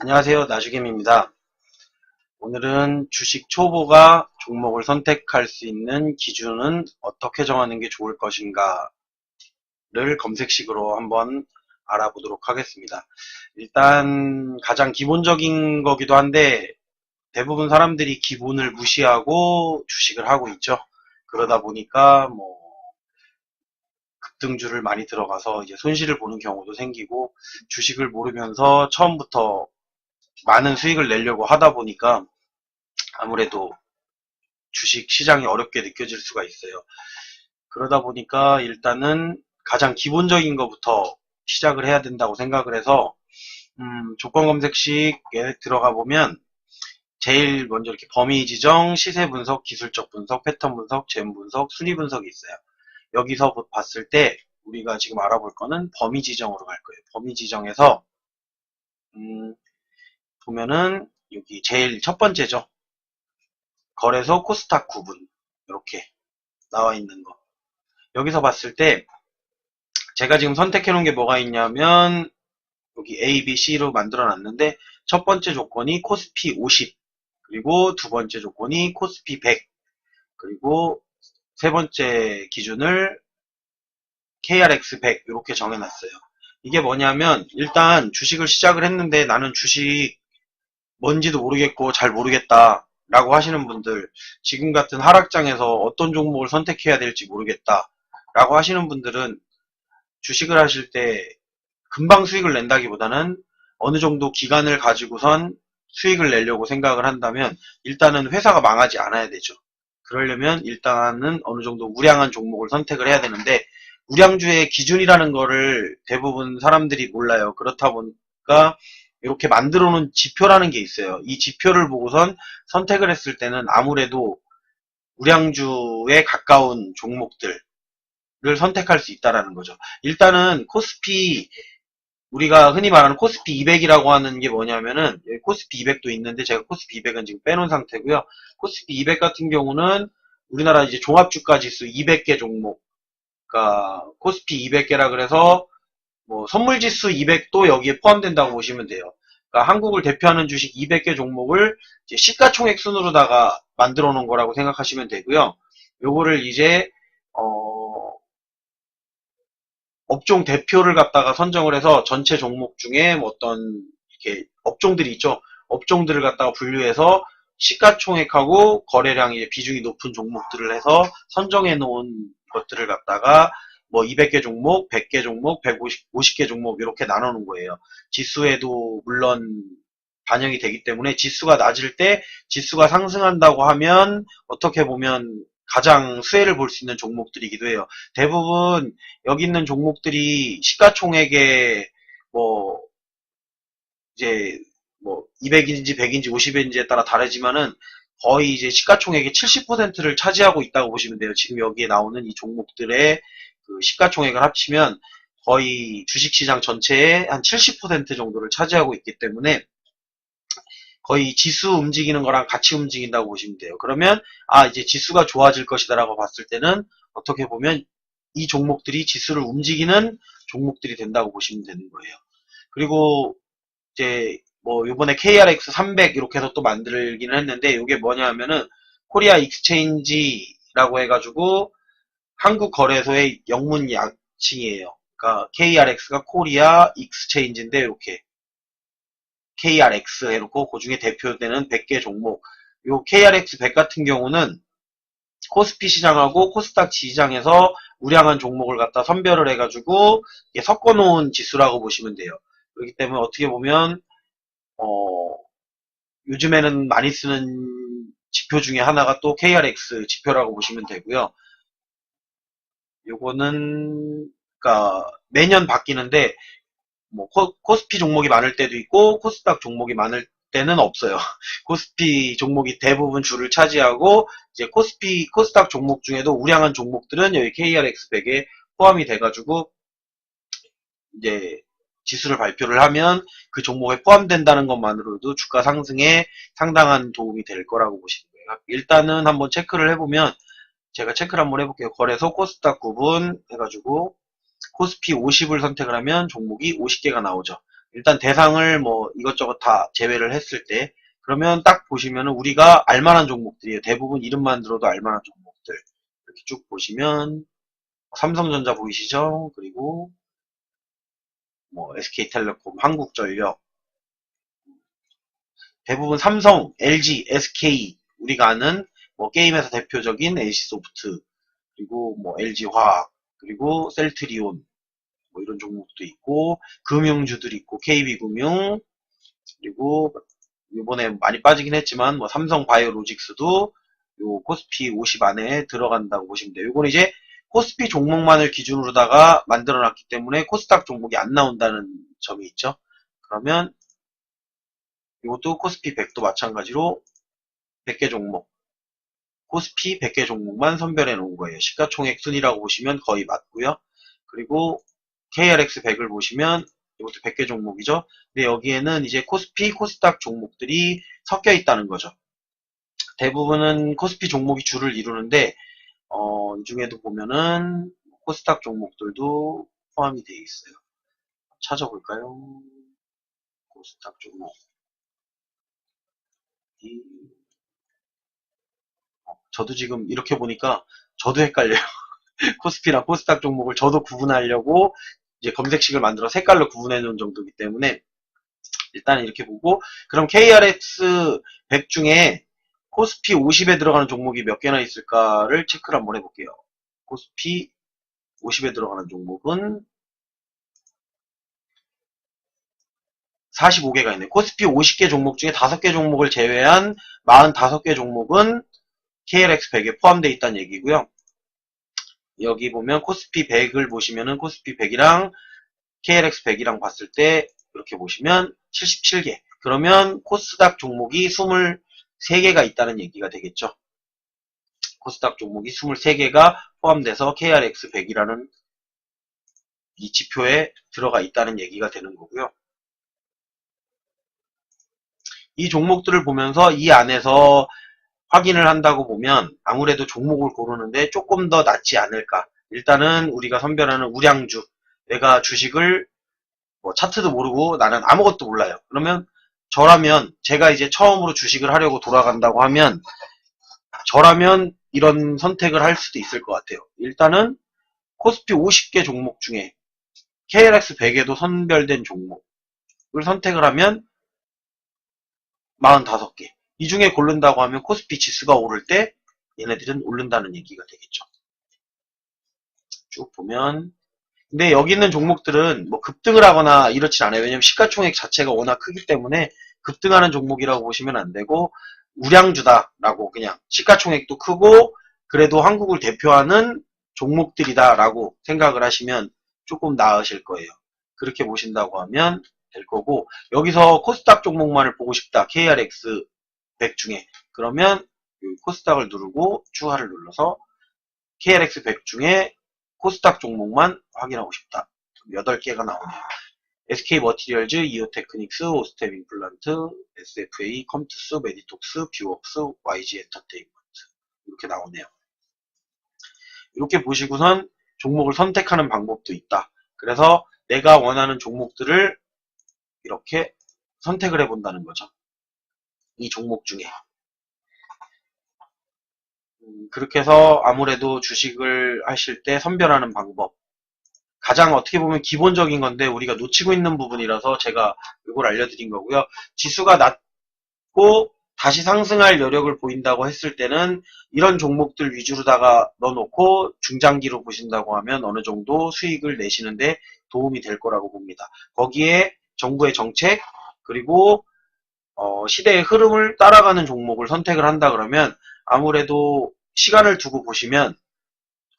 안녕하세요. 나주김입니다. 오늘은 주식 초보가 종목을 선택할 수 있는 기준은 어떻게 정하는 게 좋을 것인가를 검색식으로 한번 알아보도록 하겠습니다. 일단 가장 기본적인 거기도 한데 대부분 사람들이 기본을 무시하고 주식을 하고 있죠. 그러다 보니까 급등주를 많이 들어가서 이제 손실을 보는 경우도 생기고 주식을 모르면서 처음부터 많은 수익을 내려고 하다 보니까 아무래도 주식 시장이 어렵게 느껴질 수가 있어요. 그러다 보니까 일단은 가장 기본적인 것부터 시작을 해야 된다고 생각을 해서 조건 검색식에 들어가 보면 제일 먼저 이렇게 범위 지정, 시세 분석, 기술적 분석, 패턴 분석, 잼 분석, 순위 분석이 있어요. 여기서 봤을 때 우리가 지금 알아볼 거는 범위 지정으로 갈 거예요. 범위 지정에서 보면은 여기 제일 첫 번째죠. 거래소 코스닥 구분 이렇게 나와 있는 거. 여기서 봤을 때 제가 지금 선택해 놓은 게 뭐가 있냐면 여기 A, B, C로 만들어 놨는데 첫 번째 조건이 코스피 50 그리고 두 번째 조건이 코스피 100 그리고 세 번째 기준을 KRX 100 이렇게 정해놨어요. 이게 뭐냐면 일단 주식을 시작을 했는데 나는 주식 뭔지도 모르겠고 잘 모르겠다 라고 하시는 분들, 지금 같은 하락장에서 어떤 종목을 선택해야 될지 모르겠다 라고 하시는 분들은 주식을 하실 때 금방 수익을 낸다기보다는 어느 정도 기간을 가지고선 수익을 내려고 생각을 한다면 일단은 회사가 망하지 않아야 되죠. 그러려면 일단은 어느 정도 우량한 종목을 선택을 해야 되는데 우량주의 기준이라는 거를 대부분 사람들이 몰라요. 그렇다 보니까 이렇게 만들어 놓은 지표라는 게 있어요. 이 지표를 보고선 선택을 했을 때는 아무래도 우량주에 가까운 종목들을 선택할 수 있다라는 거죠. 일단은 코스피, 우리가 흔히 말하는 코스피 200이라고 하는 게 뭐냐면은 코스피 200도 있는데 제가 코스피 200은 지금 빼놓은 상태고요. 코스피 200 같은 경우는 우리나라 이제 종합주가 지수 200개 종목, 그러니까 코스피 200개라 그래서 뭐 선물지수 200도 여기에 포함된다고 보시면 돼요. 그러니까 한국을 대표하는 주식 200개 종목을 이제 시가총액 순으로다가 만들어 놓은 거라고 생각하시면 되고요. 요거를 이제 업종 대표를 갖다가 선정을 해서 전체 종목 중에 뭐 어떤 이렇게 업종들이 있죠. 업종들을 갖다가 분류해서 시가총액하고 거래량이 비중이 높은 종목들을 해서 선정해 놓은 것들을 갖다가 뭐 200개 종목, 100개 종목, 150개 종목 이렇게 나눠 놓은 거예요. 지수에도 물론 반영이 되기 때문에 지수가 낮을 때 지수가 상승한다고 하면 어떻게 보면 가장 수혜를 볼 수 있는 종목들이기도 해요. 대부분 여기 있는 종목들이 시가총액의 뭐 이제 뭐 200인지 100인지 50인지에 따라 다르지만은 거의 이제 시가총액의 70%를 차지하고 있다고 보시면 돼요. 지금 여기에 나오는 이 종목들의 그 시가총액을 합치면 거의 주식시장 전체의 한 70% 정도를 차지하고 있기 때문에 거의 지수 움직이는 거랑 같이 움직인다고 보시면 돼요. 그러면 이제 지수가 좋아질 것이다라고 봤을 때는 어떻게 보면 이 종목들이 지수를 움직이는 종목들이 된다고 보시면 되는 거예요. 그리고 이제 뭐 요번에 KRX 300 이렇게 해서 또 만들기는 했는데 이게 뭐냐 하면은 코리아 익스체인지라고 해가지고 한국 거래소의 영문 약칭이에요. 그러니까 KRX가 코리아 익스체인지인데 이렇게 KRX 해놓고 그 중에 대표되는 100개 종목. 요 KRX 100 같은 경우는 코스피 시장하고 코스닥 지지장에서 우량한 종목을 갖다 선별을 해가지고 섞어놓은 지수라고 보시면 돼요. 그렇기 때문에 어떻게 보면 요즘에는 많이 쓰는 지표 중에 하나가 또 KRX 지표라고 보시면 되고요. 요거는 그러니까 매년 바뀌는데 뭐 코스피 종목이 많을 때도 있고 코스닥 종목이 많을 때는 없어요. 코스피 종목이 대부분 줄을 차지하고 이제 코스닥 종목 중에도 우량한 종목들은 여기 KRX 100에 포함이 돼가지고 이제 지수를 발표를 하면 그 종목에 포함된다는 것만으로도 주가 상승에 상당한 도움이 될 거라고 보시면 돼요. 일단은 한번 체크를 해보면 제가 체크를 한번 해볼게요. 거래소 코스닥 구분 해가지고 코스피 50을 선택을 하면 종목이 50개가 나오죠. 일단 대상을 뭐 이것저것 다 제외를 했을 때, 그러면 딱 보시면은 우리가 알만한 종목들이에요. 대부분 이름만 들어도 알만한 종목들. 이렇게 쭉 보시면 삼성전자 보이시죠? 그리고 뭐 SK텔레콤, 한국전력, 대부분 삼성, LG, SK, 우리가 아는 뭐 게임에서 대표적인 NC소프트, 그리고 뭐 LG화학, 그리고 셀트리온, 뭐 이런 종목도 있고, 금융주들 있고, KB금융, 그리고 이번에 많이 빠지긴 했지만 뭐 삼성바이오로직스도 요 코스피 50 안에 들어간다고 보시면 돼요. 요건 이제 코스피 종목만을 기준으로다가 만들어놨기 때문에 코스닥 종목이 안 나온다는 점이 있죠. 그러면 이것도 코스피 100도 마찬가지로 100개 종목, 코스피 100개 종목만 선별해 놓은 거예요. 시가총액 순이라고 보시면 거의 맞고요. 그리고 KRX 100을 보시면 이것도 100개 종목이죠. 근데 여기에는 이제 코스피, 코스닥 종목들이 섞여 있다는 거죠. 대부분은 코스피 종목이 주를 이루는데 이 중에도 보면은 코스닥 종목들도 포함이 되어 있어요. 찾아볼까요? 코스닥 종목. 저도 지금 이렇게 보니까 저도 헷갈려요. 코스피랑 코스닥 종목을 저도 구분하려고 이제 검색식을 만들어 색깔로 구분해 놓은 정도이기 때문에 일단 이렇게 보고, 그럼 KRX 100 중에 코스피 50에 들어가는 종목이 몇 개나 있을까를 체크를 한번 해볼게요. 코스피 50에 들어가는 종목은 45개가 있네요. 코스피 50개 종목 중에 5개 종목을 제외한 45개 종목은 KLX 100에 포함되어 있다는 얘기고요. 여기 보면 코스피 100을 보시면은 코스피 100이랑 KLX 100이랑 봤을 때 이렇게 보시면 77개. 그러면 코스닥 종목이 23개가 있다는 얘기가 되겠죠. 코스닥 종목이 23개가 포함돼서 KRX 100이라는 이 지표에 들어가 있다는 얘기가 되는 거고요. 이 종목들을 보면서 이 안에서 확인을 한다고 보면 아무래도 종목을 고르는데 조금 더 낫지 않을까. 일단은 우리가 선별하는 우량주, 내가 주식을 뭐 차트도 모르고 나는 아무것도 몰라요. 그러면 저라면, 제가 이제 처음으로 주식을 하려고 돌아간다고 하면 저라면 이런 선택을 할 수도 있을 것 같아요. 일단은 코스피 50개 종목 중에 KLX 100에도 선별된 종목을 선택을 하면 45개. 이 중에 고른다고 하면 코스피 지수가 오를 때 얘네들은 오른다는 얘기가 되겠죠. 쭉 보면, 근데 여기 있는 종목들은 뭐 급등을 하거나 이렇진 않아요. 왜냐면 시가총액 자체가 워낙 크기 때문에 급등하는 종목이라고 보시면 안 되고, 우량주다라고, 그냥 시가총액도 크고 그래도 한국을 대표하는 종목들이다라고 생각을 하시면 조금 나으실 거예요. 그렇게 보신다고 하면 될 거고, 여기서 코스닥 종목만을 보고 싶다, KRX 100 중에, 그러면 코스닥을 누르고 추가를 눌러서 KRX 100 중에 코스닥 종목만 확인하고 싶다. 8개가 나오네요. SK머티리얼즈, 이오테크닉스, 오스템 임플란트, SFA, 컴투스, 메디톡스, 뷰웍스, YG 엔터테인먼트, 이렇게 나오네요. 이렇게 보시고선 종목을 선택하는 방법도 있다. 그래서 내가 원하는 종목들을 이렇게 선택을 해본다는 거죠. 이 종목 중에. 그렇게 해서 아무래도 주식을 하실 때 선별하는 방법, 가장 어떻게 보면 기본적인 건데 우리가 놓치고 있는 부분이라서 제가 이걸 알려드린 거고요. 지수가 낮고 다시 상승할 여력을 보인다고 했을 때는 이런 종목들 위주로다가 넣어놓고 중장기로 보신다고 하면 어느 정도 수익을 내시는데 도움이 될 거라고 봅니다. 거기에 정부의 정책, 그리고 시대의 흐름을 따라가는 종목을 선택을 한다 그러면 아무래도 시간을 두고 보시면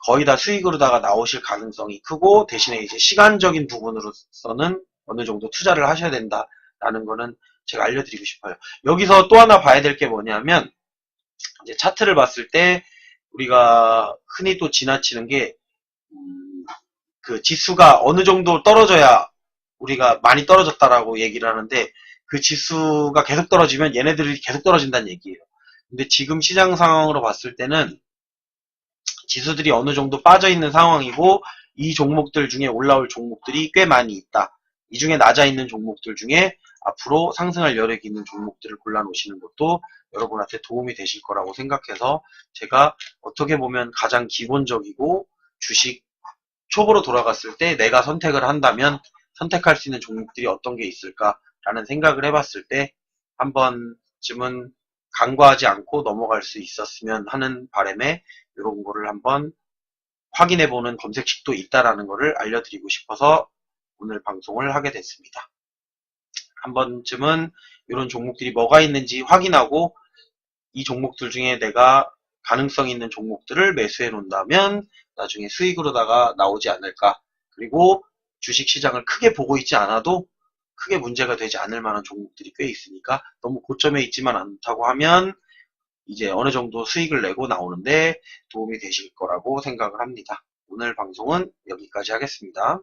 거의 다 수익으로다가 나오실 가능성이 크고, 대신에 이제 시간적인 부분으로서는 어느 정도 투자를 하셔야 된다라는 거는 제가 알려드리고 싶어요. 여기서 또 하나 봐야 될 게 뭐냐면, 이제 차트를 봤을 때 우리가 흔히 또 지나치는 게, 그 지수가 어느 정도 떨어져야 우리가 많이 떨어졌다라고 얘기를 하는데, 그 지수가 계속 떨어지면 얘네들이 계속 떨어진다는 얘기예요. 근데 지금 시장 상황으로 봤을 때는 지수들이 어느 정도 빠져 있는 상황이고, 이 종목들 중에 올라올 종목들이 꽤 많이 있다. 이 중에 낮아 있는 종목들 중에 앞으로 상승할 여력이 있는 종목들을 골라 놓으시는 것도 여러분한테 도움이 되실 거라고 생각해서 제가 어떻게 보면 가장 기본적이고 주식 초보로 돌아갔을 때 내가 선택을 한다면 선택할 수 있는 종목들이 어떤 게 있을까라는 생각을 해봤을 때 한 번쯤은 간과하지 않고 넘어갈 수 있었으면 하는 바람에 이런 거를 한번 확인해보는 검색식도 있다라는 거를 알려드리고 싶어서 오늘 방송을 하게 됐습니다. 한 번쯤은 이런 종목들이 뭐가 있는지 확인하고 이 종목들 중에 내가 가능성 있는 종목들을 매수해 놓는다면 나중에 수익으로다가 나오지 않을까. 그리고 주식시장을 크게 보고 있지 않아도 크게 문제가 되지 않을 만한 종목들이 꽤 있으니까 너무 고점에 있지만 않다고 하면 이제 어느 정도 수익을 내고 나오는데 도움이 되실 거라고 생각을 합니다. 오늘 방송은 여기까지 하겠습니다.